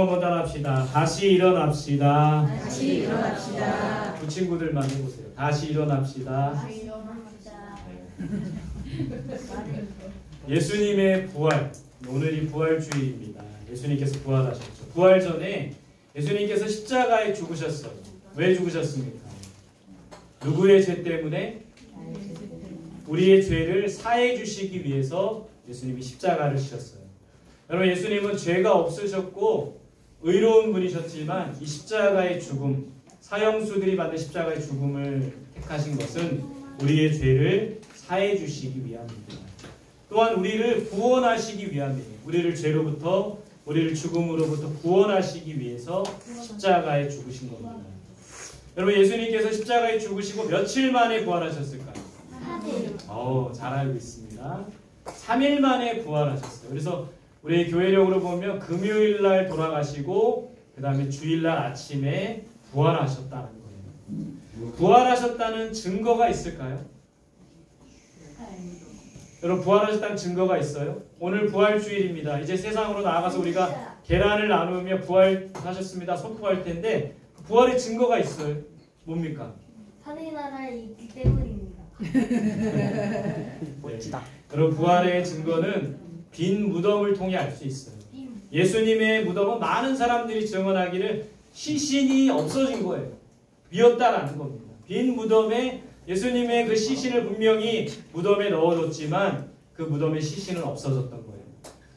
한번 따라합시다. 다시 일어납시다. 다시 일어납시다. 두 친구들만 해보세요. 다시 일어납시다. 다시 일어납시다. 예수님의 부활. 오늘이 부활주일입니다. 예수님께서 부활하셨죠. 부활 전에 예수님께서 십자가에 죽으셨어요. 왜 죽으셨습니까? 누구의 죄 때문에? 우리의 죄를 사해 주시기 위해서 예수님이 십자가를 지셨어요. 여러분, 예수님은 죄가 없으셨고 의로운 분이셨지만 이 십자가의 죽음, 사형수들이 받은 십자가의 죽음을 택하신 것은 우리의 죄를 사해 주시기 위함입니다. 또한 우리를 구원하시기 위함이에요. 우리를 죄로부터, 우리를 죽음으로부터 구원하시기 위해서 십자가에 죽으신 겁니다. 여러분, 예수님께서 십자가에 죽으시고 며칠 만에 부활하셨을까요? 잘 알고 있습니다. 3일 만에 부활하셨어요. 그래서 우리 교회력으로 보면 금요일 날 돌아가시고 그 다음에 주일날 아침에 부활하셨다는 거예요. 부활하셨다는 증거가 있을까요? 여러분, 부활하셨다는 증거가 있어요? 오늘 부활주일입니다. 이제 세상으로 나아가서 우리가 계란을 나누며 부활하셨습니다 선포할 텐데 부활의 증거가 있어요. 뭡니까? 하늘나라에 있기 때문입니다. 멋지다. 여러분, 부활의 증거는 빈 무덤을 통해 알 수 있어요. 예수님의 무덤은 많은 사람들이 증언하기를 시신이 없어진 거예요. 비었다라는 겁니다. 빈 무덤에 예수님의 그 시신을 분명히 무덤에 넣어뒀지만 그 무덤의 시신은 없어졌던 거예요.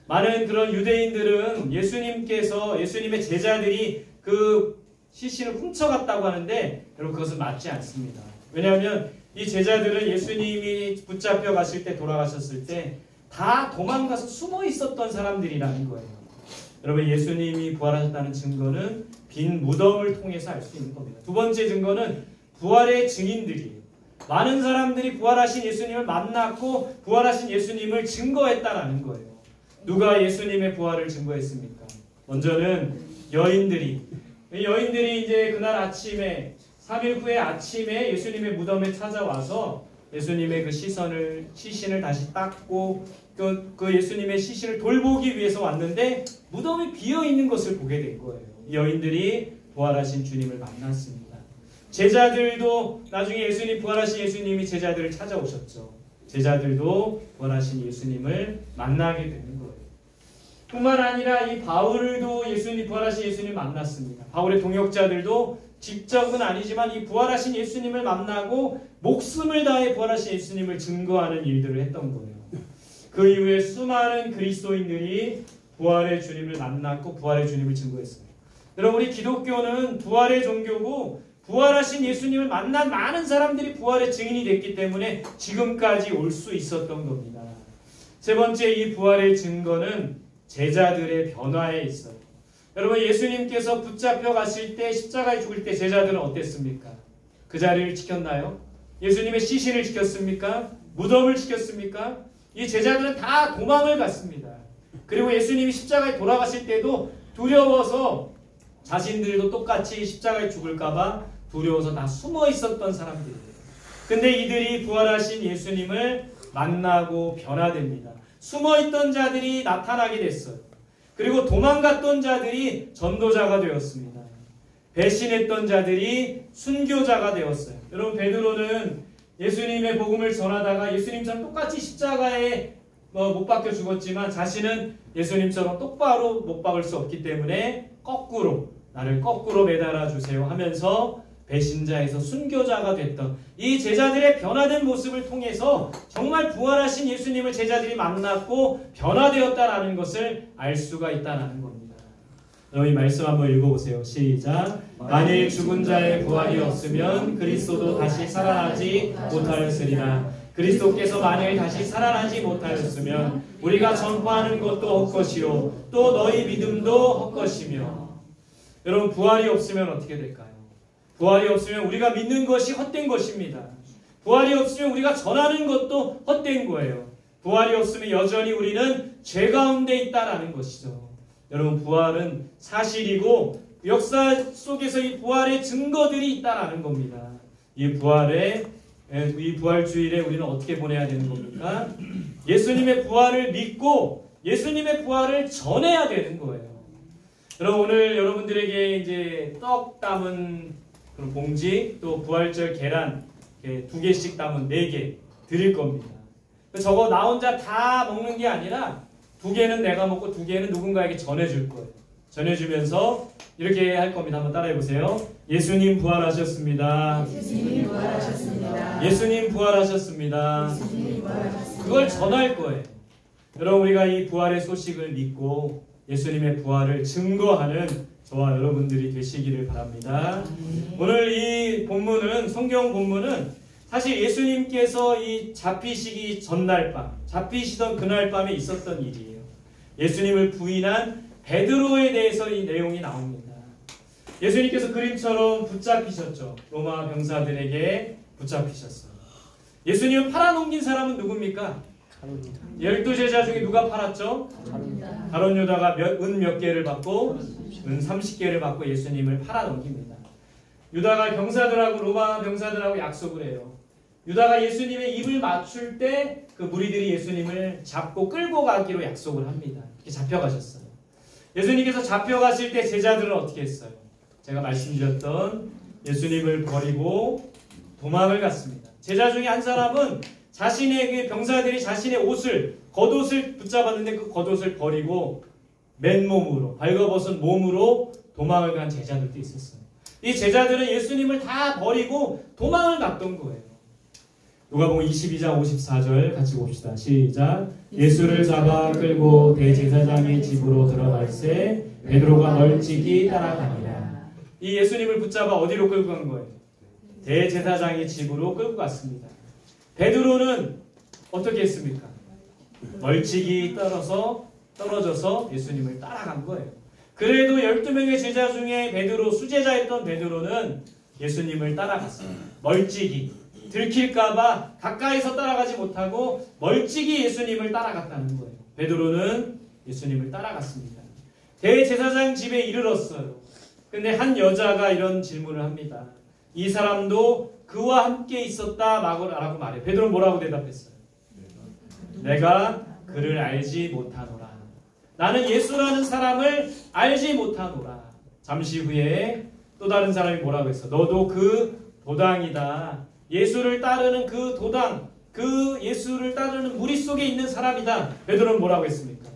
많은 그런 유대인들은 예수님의 제자들이 그 시신을 훔쳐갔다고 하는데 여러분, 그것은 맞지 않습니다. 왜냐하면 이 제자들은 예수님이 붙잡혀 갔을 때, 돌아가셨을 때 다 도망가서 숨어 있었던 사람들이라는 거예요. 여러분, 예수님이 부활하셨다는 증거는 빈 무덤을 통해서 알 수 있는 겁니다. 두 번째 증거는 부활의 증인들이에요. 많은 사람들이 부활하신 예수님을 만났고 부활하신 예수님을 증거했다라는 거예요. 누가 예수님의 부활을 증거했습니까? 먼저는 여인들이 이제 그날 아침에 3일 후에 아침에 예수님의 무덤에 찾아와서 예수님의 그 시신을 다시 닦고 그 예수님의 시신을 돌보기 위해서 왔는데 무덤이 비어 있는 것을 보게 된 거예요. 이 여인들이 부활하신 주님을 만났습니다. 제자들도 나중에 부활하신 예수님이 제자들을 찾아오셨죠. 제자들도 부활하신 예수님을 만나게 되는 거예요. 뿐만 아니라 이 바울도 부활하신 예수님 만났습니다. 바울의 동역자들도 직접은 아니지만 이 부활하신 예수님을 만나고 목숨을 다해 부활하신 예수님을 증거하는 일들을 했던 거예요. 그 이후에 수많은 그리스도인들이 부활의 주님을 만났고 부활의 주님을 증거했어요. 여러분, 우리 기독교는 부활의 종교고 부활하신 예수님을 만난 많은 사람들이 부활의 증인이 됐기 때문에 지금까지 올 수 있었던 겁니다. 세 번째, 이 부활의 증거는 제자들의 변화에 있어요. 여러분, 예수님께서 붙잡혀 갔을 때, 십자가에 죽을 때 제자들은 어땠습니까? 그 자리를 지켰나요? 예수님의 시신을 지켰습니까? 무덤을 지켰습니까? 이 제자들은 다 도망을 갔습니다. 그리고 예수님이 십자가에 돌아가실 때도 두려워서 자신들도 똑같이 십자가에 죽을까봐 두려워서 다 숨어 있었던 사람들이에요. 근데 이들이 부활하신 예수님을 만나고 변화됩니다. 숨어 있던 자들이 나타나게 됐어요. 그리고 도망갔던 자들이 전도자가 되었습니다. 배신했던 자들이 순교자가 되었어요. 여러분, 베드로는 예수님의 복음을 전하다가 예수님처럼 똑같이 십자가에 못 박혀 죽었지만 자신은 예수님처럼 똑바로 못 박을 수 없기 때문에 나를 거꾸로 매달아 주세요 하면서 배신자에서 순교자가 됐던 이 제자들의 변화된 모습을 통해서 정말 부활하신 예수님을 제자들이 만났고 변화되었다라는 것을 알 수가 있다는 겁니다. 여러분, 이 말씀 한번 읽어보세요. 시작. 만일 죽은 자의 부활이 없으면 그리스도도 다시 살아나지 못하였으리라. 그리스도께서 만일 다시 살아나지 못하였으면 우리가 전파하는 것도 헛것이요 또 너희 믿음도 헛것이며. 여러분, 부활이 없으면 어떻게 될까요? 부활이 없으면 우리가 믿는 것이 헛된 것입니다. 부활이 없으면 우리가 전하는 것도 헛된 거예요. 부활이 없으면 여전히 우리는 죄 가운데 있다라는 것이죠. 여러분, 부활은 사실이고 역사 속에서 이 부활의 증거들이 있다라는 겁니다. 이 부활주일에 우리는 어떻게 보내야 되는 겁니까? 예수님의 부활을 믿고 예수님의 부활을 전해야 되는 거예요. 여러분 오늘 여러분들에게 이제 떡 담은 그런 봉지 또 부활절 계란 2개씩 담은 4개 드릴 겁니다. 저거 나 혼자 다 먹는 게 아니라 2개는 내가 먹고 2개는 누군가에게 전해줄 거예요. 전해주면서 이렇게 할 겁니다. 한번 따라해 보세요. 예수님 부활하셨습니다. 예수님 부활하셨습니다. 예수님 부활하셨습니다. 예수님 부활하셨습니다. 그걸 전할 거예요. 여러분 우리가 이 부활의 소식을 믿고 예수님의 부활을 증거하는 저와 여러분들이 되시기를 바랍니다. 오늘 이 본문은 성경 본문은 사실 예수님께서 이 잡히시기 전날 밤, 잡히시던 그날 밤에 있었던 일이에요. 예수님을 부인한 베드로에 대해서 이 내용이 나옵니다. 예수님께서 그림처럼 붙잡히셨죠. 로마 병사들에게 붙잡히셨어요. 예수님을 팔아넘긴 사람은 누굽니까? 12제자 중에 누가 팔았죠? 가룟 유다가 은 몇 개를 받고 은 30개를 받고 예수님을 팔아넘깁니다. 유다가 병사들하고 로마 병사들하고 약속을 해요. 유다가 예수님의 입을 맞출 때 그 무리들이 예수님을 잡고 끌고 가기로 약속을 합니다. 이렇게 잡혀가셨어요. 예수님께서 잡혀가실 때 제자들은 어떻게 했어요? 제가 말씀드렸던 예수님을 버리고 도망을 갔습니다. 제자 중에 한 사람은 자신의 그 병사들이 자신의 옷을 겉옷을 붙잡았는데 그 겉옷을 버리고 맨몸으로 발가벗은 몸으로 도망을 간 제자들도 있었어요. 이 제자들은 예수님을 다 버리고 도망을 갔던 거예요. 누가복음 22장 54절 같이 봅시다. 시작. 예수를 잡아 끌고 대제사장의 집으로 들어갈새 베드로가 멀찍이 따라가니라. 이 예수님을 붙잡아 어디로 끌고 간 거예요? 대제사장의 집으로 끌고 갔습니다. 베드로는 어떻게 했습니까? 멀찍이 떨어져서 예수님을 따라간 거예요. 그래도 12명의 제자 중에 베드로, 수제자였던 베드로는 예수님을 따라갔어요. 멀찍이. 들킬까봐 가까이서 따라가지 못하고 멀찍이 예수님을 따라갔다는 거예요. 베드로는 예수님을 따라갔습니다. 대제사장 집에 이르렀어요. 근데 한 여자가 이런 질문을 합니다. 이 사람도 그와 함께 있었다 라고 말해요. 베드로는 뭐라고 대답했어요? 내가 그를 알지 못하노라. 나는 예수라는 사람을 알지 못하노라. 잠시 후에 또 다른 사람이 뭐라고 했어? 너도 그 도당이다. 예수를 따르는 그 도당, 그 예수를 따르는 무리 속에 있는 사람이다. 베드로는 뭐라고 했습니까?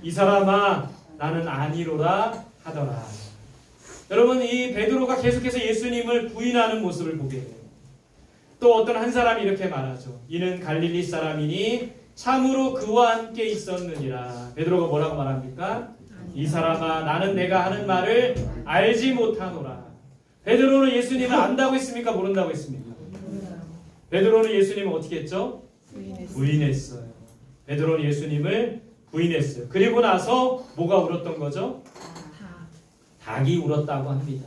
이 사람아 나는 아니로라 하더라. 여러분 이 베드로가 계속해서 예수님을 부인하는 모습을 보게 돼요. 또 어떤 한 사람이 이렇게 말하죠. 이는 갈릴리 사람이니 참으로 그와 함께 있었느니라. 베드로가 뭐라고 말합니까? 이 사람아 나는 내가 하는 말을 알지 못하노라. 베드로는 예수님을 안다고 했습니까? 모른다고 했습니까? 베드로는 예수님을 어떻게 했죠? 부인했어요. 베드로는 예수님을 부인했어요. 그리고 나서 뭐가 울었던 거죠? 닭이 울었다고 합니다.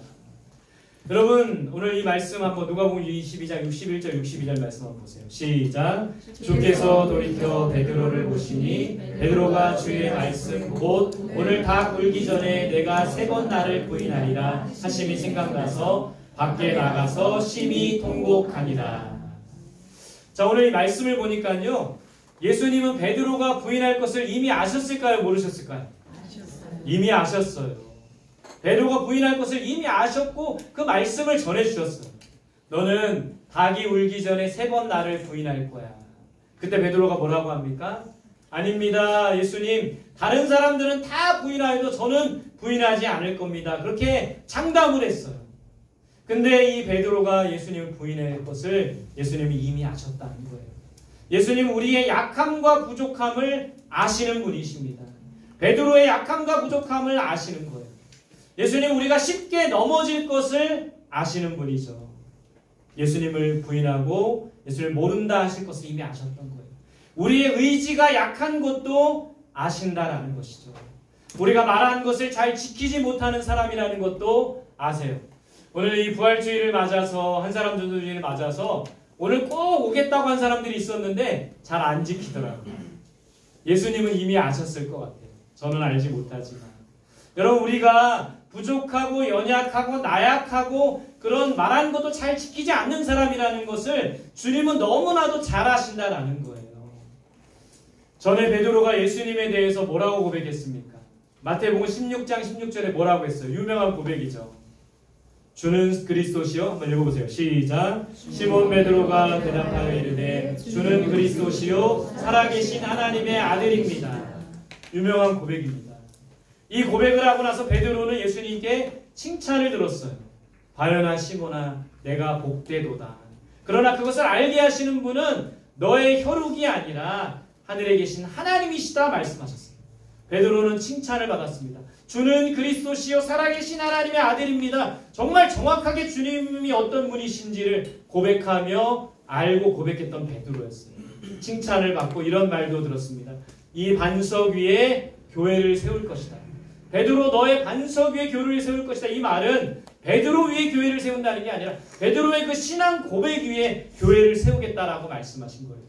여러분 오늘 이 말씀 한번 누가복음 22장 61절 62절 말씀 한번 보세요. 시작. 주께서 돌이켜 베드로를 보시니 베드로가 주의 말씀 곧 오늘 닭 울기 전에 내가 3번 나를 부인하리라 하심이 생각나서 밖에 나가서 심히 통곡하니라. 자 오늘 이 말씀을 보니까요. 예수님은 베드로가 부인할 것을 이미 아셨을까요? 모르셨을까요? 이미 아셨어요. 베드로가 부인할 것을 이미 아셨고 그 말씀을 전해주셨어요. 너는 닭이 울기 전에 3번 나를 부인할 거야. 그때 베드로가 뭐라고 합니까? 아닙니다. 예수님 다른 사람들은 다 부인하여도 저는 부인하지 않을 겁니다. 그렇게 장담을 했어요. 근데 이 베드로가 예수님을 부인할 것을 예수님이 이미 아셨다는 거예요. 예수님은 우리의 약함과 부족함을 아시는 분이십니다. 베드로의 약함과 부족함을 아시는 거예요. 예수님 우리가 쉽게 넘어질 것을 아시는 분이죠. 예수님을 부인하고 예수님을 모른다 하실 것을 이미 아셨던 거예요. 우리의 의지가 약한 것도 아신다라는 것이죠. 우리가 말한 것을 잘 지키지 못하는 사람이라는 것도 아세요. 오늘 이 부활주의를 맞아서 한 사람 전도주의를 맞아서 오늘 꼭 오겠다고 한 사람들이 있었는데 잘 안 지키더라고요. 예수님은 이미 아셨을 것 같아요. 저는 알지 못하지만. 여러분 우리가 부족하고 연약하고 나약하고 그런 말한 것도 잘 지키지 않는 사람이라는 것을 주님은 너무나도 잘 아신다라는 거예요. 전에 베드로가 예수님에 대해서 뭐라고 고백했습니까? 마태복음 16장 16절에 뭐라고 했어요? 유명한 고백이죠. 주는 그리스도시요. 한번 읽어보세요. 시작. 시몬 베드로가 대답하여 이르되 주는 그리스도시요 살아계신 하나님의 아들입니다. 유명한 고백입니다. 이 고백을 하고 나서 베드로는 예수님께 칭찬을 들었어요. 바요나 시몬아 내가 복되도다. 그러나 그것을 알게 하시는 분은 너의 혈육이 아니라 하늘에 계신 하나님이시다 말씀하셨어요. 베드로는 칭찬을 받았습니다. 주는 그리스도시요 살아계신 하나님의 아들입니다. 정말 정확하게 주님이 어떤 분이신지를 고백하며 알고 고백했던 베드로였어요. 칭찬을 받고 이런 말도 들었습니다. 이 반석 위에 교회를 세울 것이다. 베드로 너의 반석 위에 교회를 세울 것이다. 이 말은 베드로 위에 교회를 세운다는 게 아니라 베드로의 그 신앙 고백 위에 교회를 세우겠다라고 말씀하신 거예요.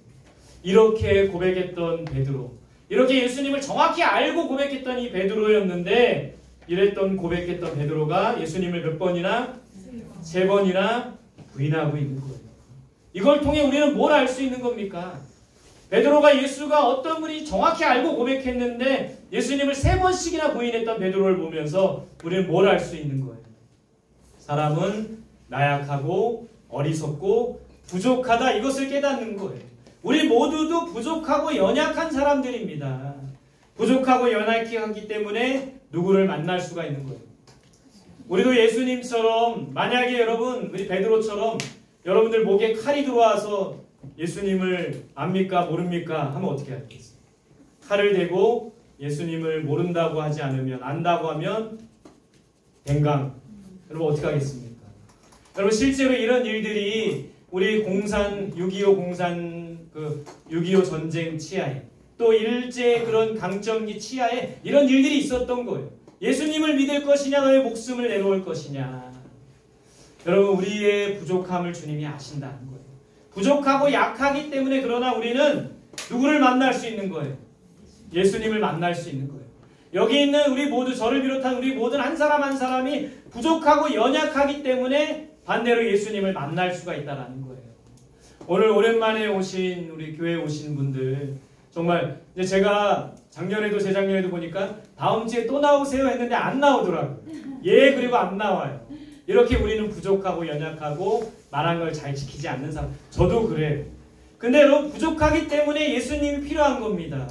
이렇게 고백했던 베드로, 이렇게 예수님을 정확히 알고 고백했던 이 베드로였는데 이랬던 고백했던 베드로가 예수님을 몇 번이나? 3번이나 부인하고 있는 거예요. 이걸 통해 우리는 뭘 알 수 있는 겁니까? 베드로가 예수가 어떤 분이 정확히 알고 고백했는데 예수님을 3번씩이나 부인했던 베드로를 보면서 우리는 뭘 알 수 있는 거예요? 사람은 나약하고 어리석고 부족하다, 이것을 깨닫는 거예요. 우리 모두도 부족하고 연약한 사람들입니다. 부족하고 연약하기 때문에 누구를 만날 수가 있는 거예요. 우리도 예수님처럼, 만약에 여러분 우리 베드로처럼 여러분들 목에 칼이 들어와서 예수님을 압니까 모릅니까 하면 어떻게 하겠어요? 칼을 대고 예수님을 모른다고 하지 않으면, 안다고 하면 댕강. 여러분 어떻게 하겠습니까? 여러분 실제로 이런 일들이 우리 6.25 공산 6.25 전쟁 치하에, 또 일제 그런 강점기 치하에 이런 일들이 있었던 거예요. 예수님을 믿을 것이냐, 너의 목숨을 내놓을 것이냐. 여러분 우리의 부족함을 주님이 아신다는 거예요. 부족하고 약하기 때문에, 그러나 우리는 누구를 만날 수 있는 거예요? 예수님을 만날 수 있는 거예요. 여기 있는 우리 모두, 저를 비롯한 우리 모든 한 사람 한 사람이 부족하고 연약하기 때문에 반대로 예수님을 만날 수가 있다는 거예요. 오늘 오랜만에 오신 우리 교회에 오신 분들, 정말 이제 제가 작년에도 재작년에도 보니까 다음 주에 또 나오세요 했는데 안 나오더라고요. 예, 그리고 안 나와요. 이렇게 우리는 부족하고 연약하고 말한 걸 잘 지키지 않는 사람, 저도 그래요. 근데 여러분 부족하기 때문에 예수님이 필요한 겁니다.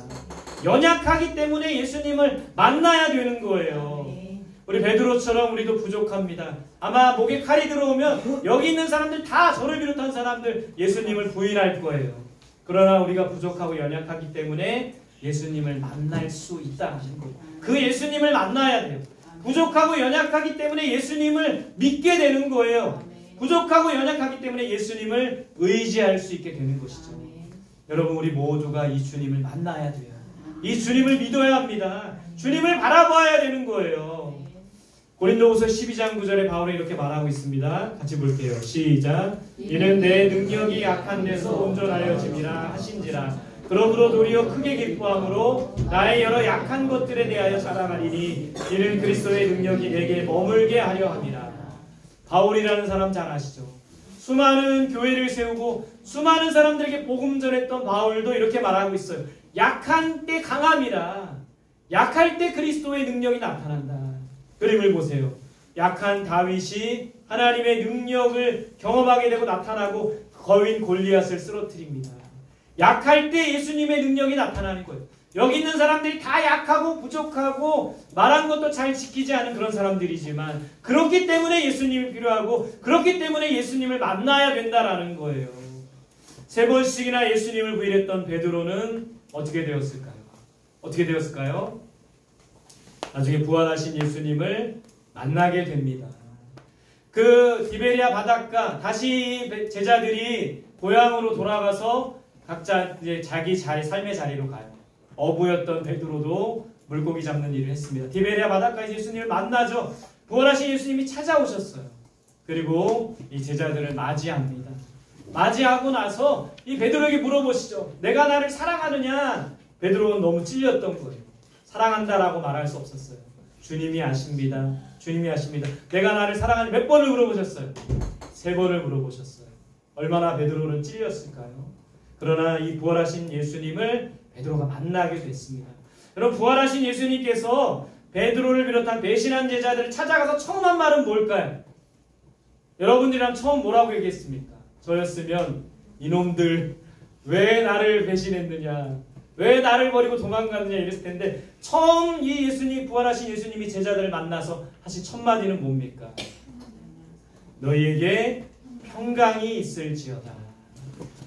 연약하기 때문에 예수님을 만나야 되는 거예요. 우리 베드로처럼 우리도 부족합니다. 아마 목에 칼이 들어오면 여기 있는 사람들 다, 저를 비롯한 사람들 예수님을 부인할 거예요. 그러나 우리가 부족하고 연약하기 때문에 예수님을 만날 수 있다는 거예요. 그 예수님을 만나야 돼요. 부족하고 연약하기 때문에 예수님을 믿게 되는 거예요. 부족하고 연약하기 때문에 예수님을 의지할 수 있게 되는 것이죠. 여러분 우리 모두가 이 주님을 만나야 돼요. 이 주님을 믿어야 합니다. 주님을 바라봐야 되는 거예요. 고린도후서 12장 9절에 바울이 이렇게 말하고 있습니다. 같이 볼게요. 시작. 이는 내 능력이 약한 데서 온전하여짐이라 하신지라. 그러므로 도리어 크게 기뻐함으로 나의 여러 약한 것들에 대하여 자랑하리니 이는 그리스도의 능력이 내게 머물게 하려 함이라. 바울이라는 사람 잘 아시죠? 수많은 교회를 세우고 수많은 사람들에게 복음 전했던 바울도 이렇게 말하고 있어요. 약한 때 강함이라. 약할 때 그리스도의 능력이 나타난다. 그림을 보세요. 약한 다윗이 하나님의 능력을 경험하게 되고 나타나고 거인 골리앗을 쓰러뜨립니다. 약할 때 예수님의 능력이 나타나는 거예요. 여기 있는 사람들이 다 약하고 부족하고 말한 것도 잘 지키지 않은 그런 사람들이지만, 그렇기 때문에 예수님이 필요하고 그렇기 때문에 예수님을 만나야 된다라는 거예요. 3번씩이나 예수님을 부인했던 베드로는 어떻게 되었을까요? 어떻게 되었을까요? 나중에 부활하신 예수님을 만나게 됩니다. 그 디베리아 바닷가, 다시 제자들이 고향으로 돌아가서 각자 이제 자기 삶의 자리로 가요. 어부였던 베드로도 물고기 잡는 일을 했습니다. 디베리아 바닷가에서 예수님을 만나죠. 부활하신 예수님이 찾아오셨어요. 그리고 이 제자들을 맞이합니다. 맞이하고 나서 이 베드로에게 물어보시죠. 내가 나를 사랑하느냐? 베드로는 너무 찔렸던 거예요. 사랑한다라고 말할 수 없었어요. 주님이 아십니다. 주님이 아십니다. 내가 나를 사랑하니 몇 번을 물어보셨어요? 3번을 물어보셨어요. 얼마나 베드로는 찔렸을까요? 그러나 이 부활하신 예수님을 베드로가 만나게 됐습니다. 여러분 부활하신 예수님께서 베드로를 비롯한 배신한 제자들을 찾아가서 처음 한 말은 뭘까요? 여러분들이랑 처음 뭐라고 얘기했습니까? 저였으면 이놈들 왜 나를 배신했느냐, 왜 나를 버리고 도망갔느냐 이랬을 텐데, 처음 이 예수님, 부활하신 예수님이 제자들을 만나서 하신 첫 마디는 뭡니까? 너희에게 평강이 있을지어다.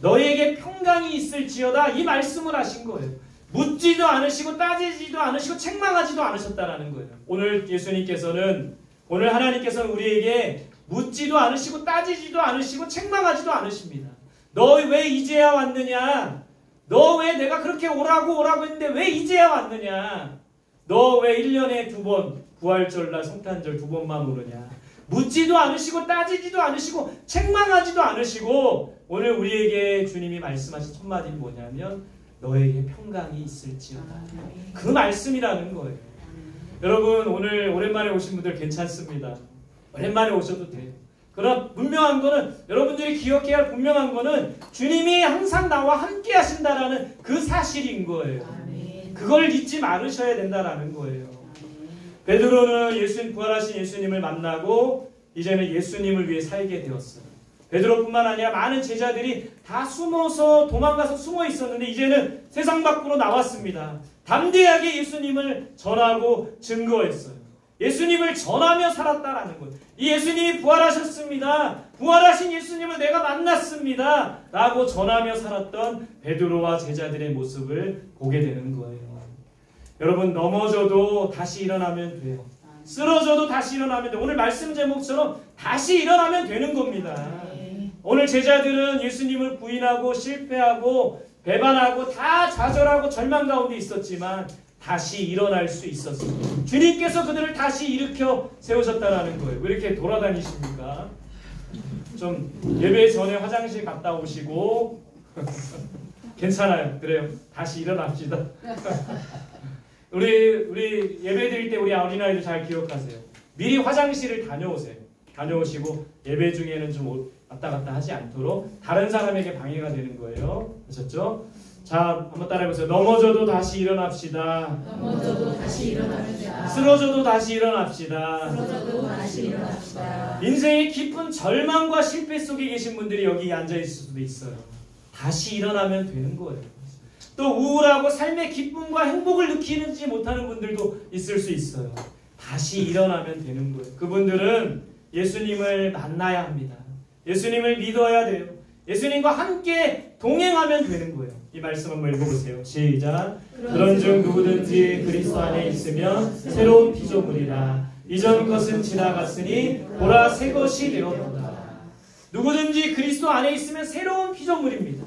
너희에게 평강이 있을지어다. 이 말씀을 하신 거예요. 묻지도 않으시고 따지지도 않으시고 책망하지도 않으셨다라는 거예요. 오늘 예수님께서는, 오늘 하나님께서는 우리에게 묻지도 않으시고 따지지도 않으시고 책망하지도 않으십니다. 너 왜 이제야 왔느냐? 너 왜 내가 그렇게 오라고 했는데 왜 이제야 왔느냐? 너 왜 1년에 2번 부활절날 성탄절 2번만 오느냐? 묻지도 않으시고 따지지도 않으시고 책망하지도 않으시고, 오늘 우리에게 주님이 말씀하신 첫 마디는 뭐냐면 너에게 평강이 있을지어다. 그 말씀이라는 거예요. 여러분, 오늘 오랜만에 오신 분들 괜찮습니다. 오랜만에 오셔도 돼요. 그러나 분명한 거는, 여러분들이 기억해야 할 분명한 거는 주님이 항상 나와 함께 하신다라는 그 사실인 거예요. 그걸 잊지 말으셔야 된다라는 거예요. 베드로는 예수님, 부활하신 예수님을 만나고 이제는 예수님을 위해 살게 되었어요. 베드로뿐만 아니라 많은 제자들이 다 숨어서 도망가서 숨어 있었는데 이제는 세상 밖으로 나왔습니다. 담대하게 예수님을 전하고 증거했어요. 예수님을 전하며 살았다라는 거예요. 이 예수님이 부활하셨습니다. 부활하신 예수님을 내가 만났습니다. 라고 전하며 살았던 베드로와 제자들의 모습을 보게 되는 거예요. 여러분, 넘어져도 다시 일어나면 돼요. 쓰러져도 다시 일어나면 돼요. 오늘 말씀 제목처럼 다시 일어나면 되는 겁니다. 오늘 제자들은 예수님을 부인하고 실패하고 배반하고 다 좌절하고 절망 가운데 있었지만 다시 일어날 수 있었어요. 주님께서 그들을 다시 일으켜 세우셨다라는 거예요. 왜 이렇게 돌아다니십니까? 좀 예배 전에 화장실 갔다 오시고 괜찮아요. 그래요. 다시 일어납시다. 우리 예배 드릴 때 우리 어린아이들 잘 기억하세요. 미리 화장실을 다녀오세요. 다녀오시고 예배 중에는 좀 왔다 갔다 하지 않도록 다른 사람에게 방해가 되는 거예요. 아셨죠? 자, 한번 따라해보세요. 넘어져도 다시 일어납시다. 넘어져도 다시 일어납시다. 쓰러져도 다시 일어납시다. 쓰러져도 다시 일어납시다. 인생의 깊은 절망과 실패 속에 계신 분들이 여기 앉아있을 수도 있어요. 다시 일어나면 되는 거예요. 또 우울하고 삶의 기쁨과 행복을 느끼지 못하는 분들도 있을 수 있어요. 다시 일어나면 되는 거예요. 그분들은 예수님을 만나야 합니다. 예수님을 믿어야 돼요. 예수님과 함께 동행하면 되는 거예요. 이 말씀 한번 읽어보세요. 시작. 그런즉 누구든지 그리스도 안에 있으면 새로운 피조물이라. 이전 것은 지나갔으니 보라 새 것이 되었도다. 누구든지 그리스도 안에 있으면 새로운 피조물입니다.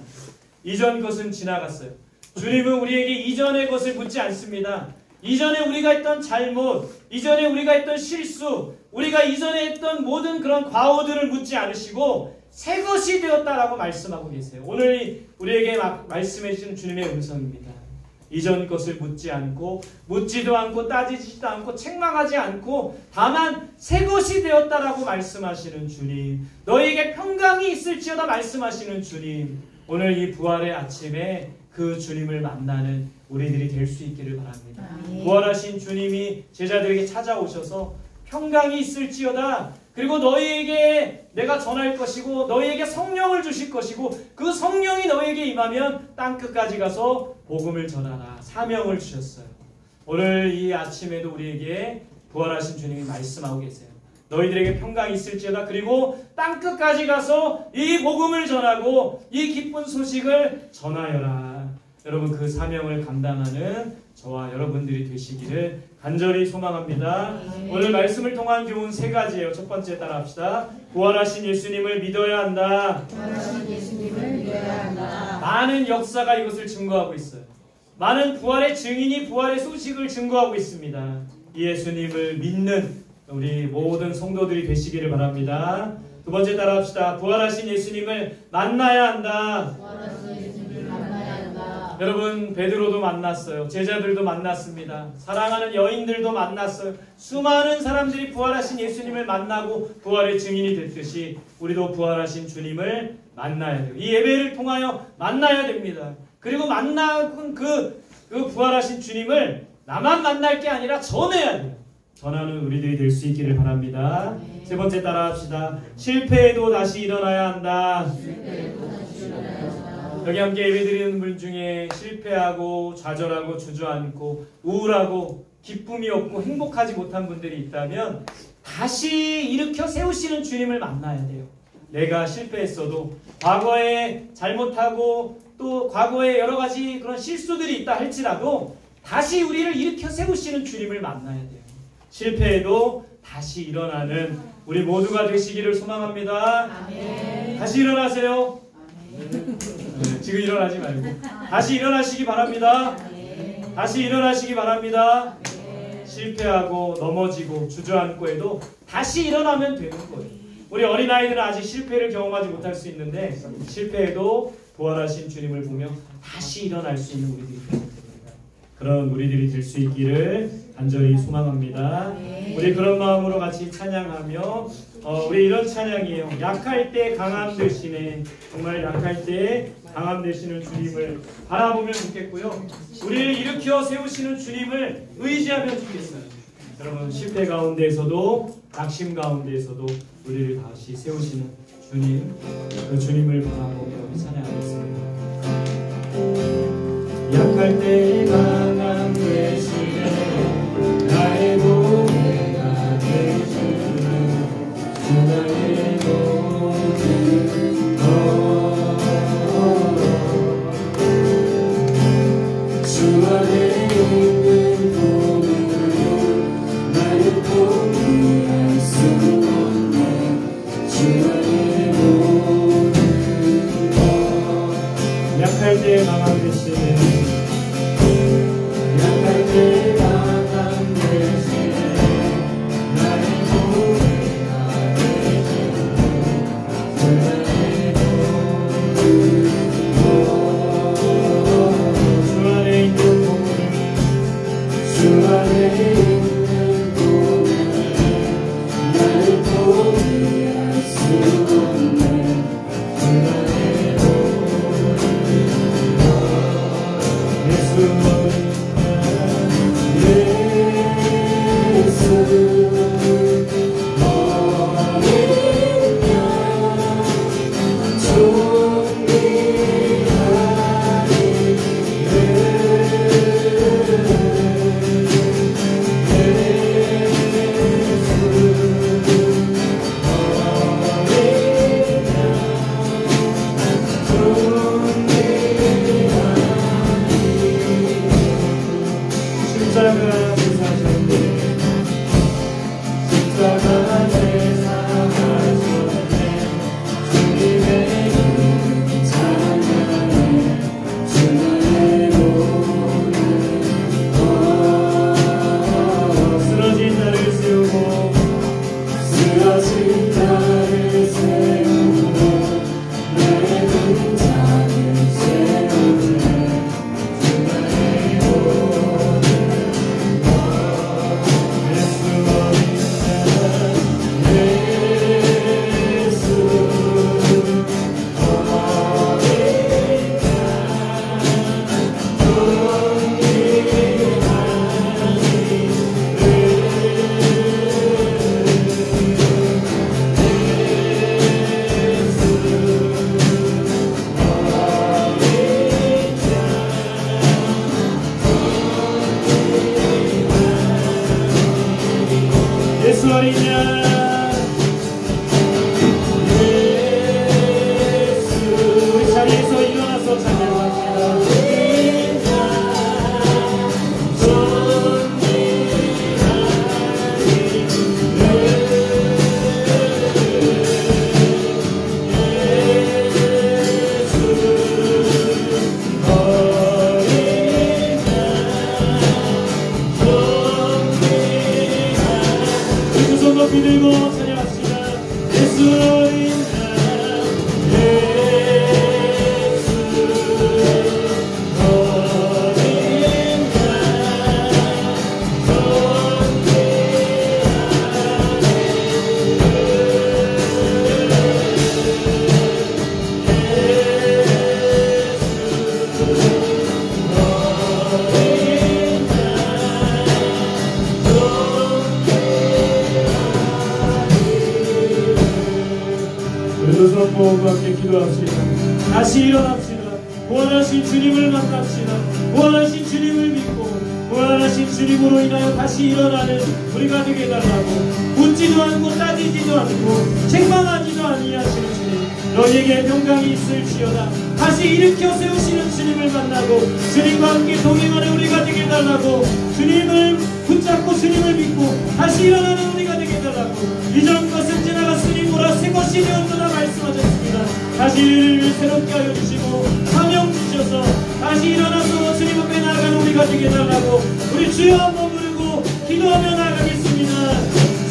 이전 것은 지나갔어요. 주님은 우리에게 이전의 것을 묻지 않습니다. 이전에 우리가 했던 잘못, 이전에 우리가 했던 실수, 우리가 이전에 했던 모든 그런 과오들을 묻지 않으시고 새 것이 되었다라고 말씀하고 계세요. 오늘 우리에게 말씀해 주시는 주님의 음성입니다. 이전 것을 묻지 않고, 묻지도 않고 따지지도 않고 책망하지 않고 다만 새 것이 되었다라고 말씀하시는 주님, 너희에게 평강이 있을지어다 말씀하시는 주님, 오늘 이 부활의 아침에 그 주님을 만나는 우리들이 될 수 있기를 바랍니다. 부활하신 주님이 제자들에게 찾아오셔서 평강이 있을지어다, 그리고 너희에게 내가 전할 것이고 너희에게 성령을 주실 것이고 그 성령이 너희에게 임하면 땅끝까지 가서 복음을 전하라, 사명을 주셨어요. 오늘 이 아침에도 우리에게 부활하신 주님이 말씀하고 계세요. 너희들에게 평강이 있을지어다, 그리고 땅끝까지 가서 이 복음을 전하고 이 기쁜 소식을 전하여라. 여러분, 그 사명을 감당하는 저와 여러분들이 되시기를 간절히 소망합니다. 오늘 말씀을 통한 교훈 3가지예요. 첫 번째 따라합시다. 부활하신 예수님을 믿어야 한다. 부활하신 예수님을 믿어야 한다. 많은 역사가 이것을 증거하고 있어요. 많은 부활의 증인이 부활의 소식을 증거하고 있습니다. 이 예수님을 믿는 우리 모든 성도들이 되시기를 바랍니다. 두 번째 따라합시다. 부활하신 예수님을 만나야 한다. 부활하신 예수님을 만나야 한다. 여러분, 베드로도 만났어요. 제자들도 만났습니다. 사랑하는 여인들도 만났어요. 수많은 사람들이 부활하신 예수님을 만나고 부활의 증인이 됐듯이 우리도 부활하신 주님을 만나야 돼요. 이 예배를 통하여 만나야 됩니다. 그리고 만난 그 부활하신 주님을 나만 만날 게 아니라 전해야 돼요. 전하는 우리들이 될 수 있기를 바랍니다. 세 번째 따라합시다. 실패해도 다시 일어나야 한다. 여기 함께 예배드리는 분 중에 실패하고 좌절하고 주저앉고 우울하고 기쁨이 없고 행복하지 못한 분들이 있다면 다시 일으켜 세우시는 주님을 만나야 돼요. 내가 실패했어도 과거에 잘못하고 또 과거에 여러 가지 그런 실수들이 있다 할지라도 다시 우리를 일으켜 세우시는 주님을 만나야 돼요. 실패해도 다시 일어나는 우리 모두가 되시기를 소망합니다. 아멘. 다시 일어나세요. 지금 일어나지 말고 다시 일어나시기 바랍니다. 다시 일어나시기 바랍니다. 실패하고 넘어지고 주저앉고 해도 다시 일어나면 되는 거예요. 우리 어린아이들은 아직 실패를 경험하지 못할 수 있는데 실패해도 부활하신 주님을 보며 다시 일어날 수 있는 우리들이 됩니다. 그런 우리들이 될 수 있기를 간절히 소망합니다. 우리 그런 마음으로 같이 찬양하며 우리 이런 찬양이에요. 약할 때 강함 되시네. 정말 약할 때 강함 되시는 주님을 바라보면 좋겠고요. 우리를 일으켜 세우시는 주님을 의지하면 좋겠어요. 여러분 실패 가운데에서도 낙심 가운데에서도 우리를 다시 세우시는 주님, 그 주님을 바라보며 찬양하겠습니다. 약할 때 강함 되시네. 나의 보배가 되시네. 주 나의 모든 것 주 안에 있는 보배로 나를 포기할 수 없네. 주 안에 모든 것 약할 때 강함 되시네. 약할 때 강함 되시네. 나의 보배가 되시네. 주 안에 있는 보배 주 안에 있는 보배 나를 포기할 수 없네. 주 안에 예수 두 손 모으고 함께 기도합시다. 다시 일어납시다. 부활하신 주님을 만납시다. 부활하신 주님을 믿고 부활하신 주님으로 인하여 다시 일어나는 우리가 되게 해달라고. 묻지도 않고 따지지도 않고 책망하지도 아니하시는 주님, 너희에게 평강이 있을지어다. 다시 일으켜 세우시는 주님을 만나고 주님과 함께 동행하는 우리가 되게 해달라고. 주님을 붙잡고 주님을 믿고 다시 일어나는 우리가 되게 해달라고. 이전 것은 지나갔으니 보라 새 것이 되었도다 말씀하셨습니다. 다시 우리를 새롭게 하여 주시고 사명 주셔서 다시 일어나서 주님 앞에 나아가는 우리가 되게 해달라고. 우리 주여 한번 부르고 기도하며 나아가겠습니다.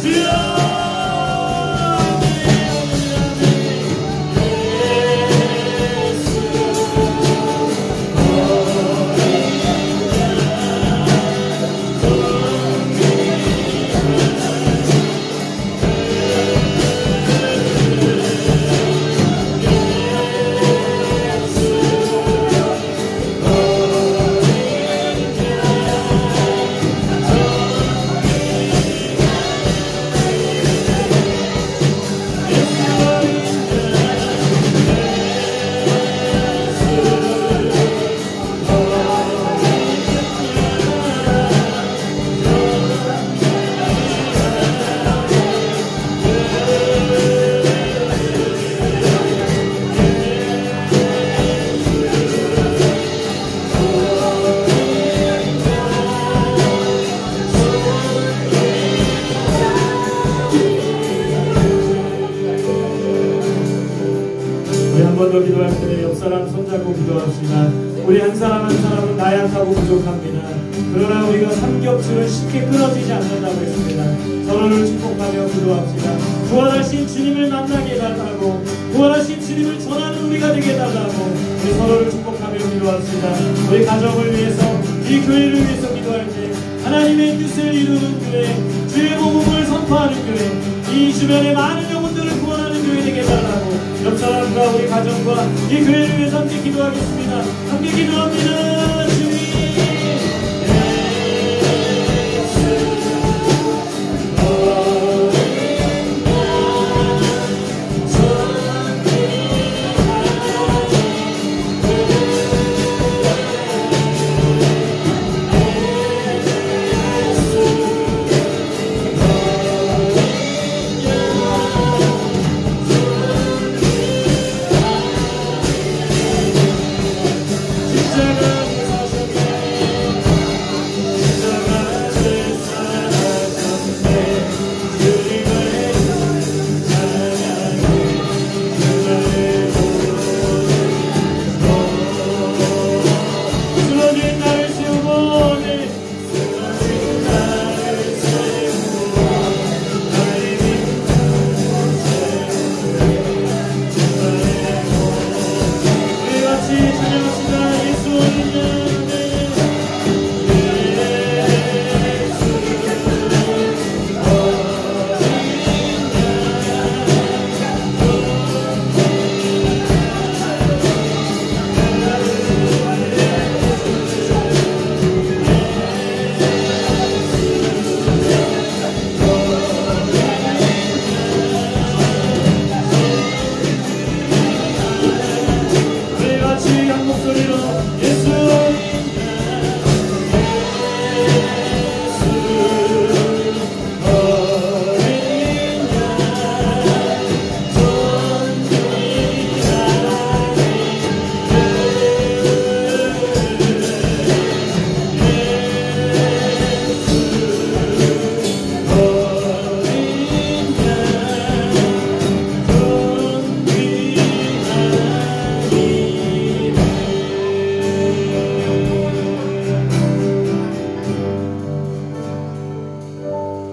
주여. 기도할 때 옆 사람 손잡고 기도합시다. 우리 한 사람 한 사람은 나약하고 부족합니다. 그러나 우리가 삼겹줄은 쉽게 끊어지지 않는다고 했습니다. 서로를 축복하며 기도합시다. 부활하신 주님을 만나게 해달라고. 부활하신 주님을 전하는 우리가 되게 해달라고. 우리 서로를 축복하며 기도합시다. 우리 가정을 위해서, 이 교회를 위해서 기도할 때 하나님의 뜻을 이루는 교회, 주의 복음을 선포하는 교회, 이 주변의 많은 영혼들을 구원하는 교회 되게 해달라고. 옆 사람과 우리 가정과 이 교회를 위해서 함께 기도하겠습니다. 함께 기도합니다. 주님.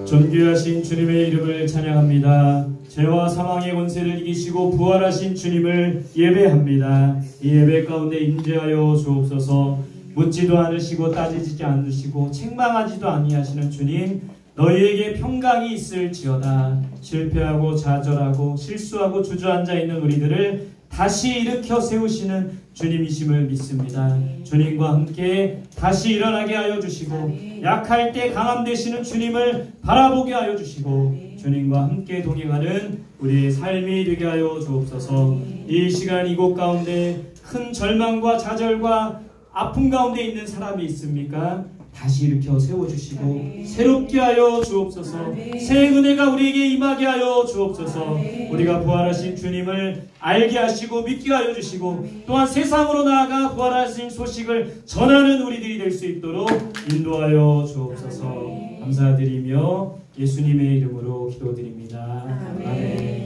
존귀하신 주님의 이름을 찬양합니다. 죄와 사망의 권세를 이기시고 부활하신 주님을 예배합니다. 이 예배 가운데 임재하여 주옵소서. 묻지도 않으시고 따지지 않으시고 책망하지도 아니하시는 주님, 너희에게 평강이 있을지어다. 실패하고 좌절하고 실수하고 주저앉아 있는 우리들을 다시 일으켜 세우시는 주님이심을 믿습니다. 주님과 함께 다시 일어나게 하여 주시고 약할 때 강함 되시는 주님을 바라보게 하여 주시고 주님과 함께 동행하는 우리의 삶이 되게 하여 주옵소서. 이 시간 이곳 가운데 큰 절망과 좌절과 아픔 가운데 있는 사람이 있습니까? 다시 일으켜 세워주시고 새롭게 하여 주옵소서. 새 은혜가 우리에게 임하게 하여 주옵소서. 우리가 부활하신 주님을 알게 하시고 믿게 하여 주시고 또한 세상으로 나아가 부활하신 소식을 전하는 우리들이 될 수 있도록 인도하여 주옵소서. 감사드리며 예수님의 이름으로 기도드립니다. 아멘.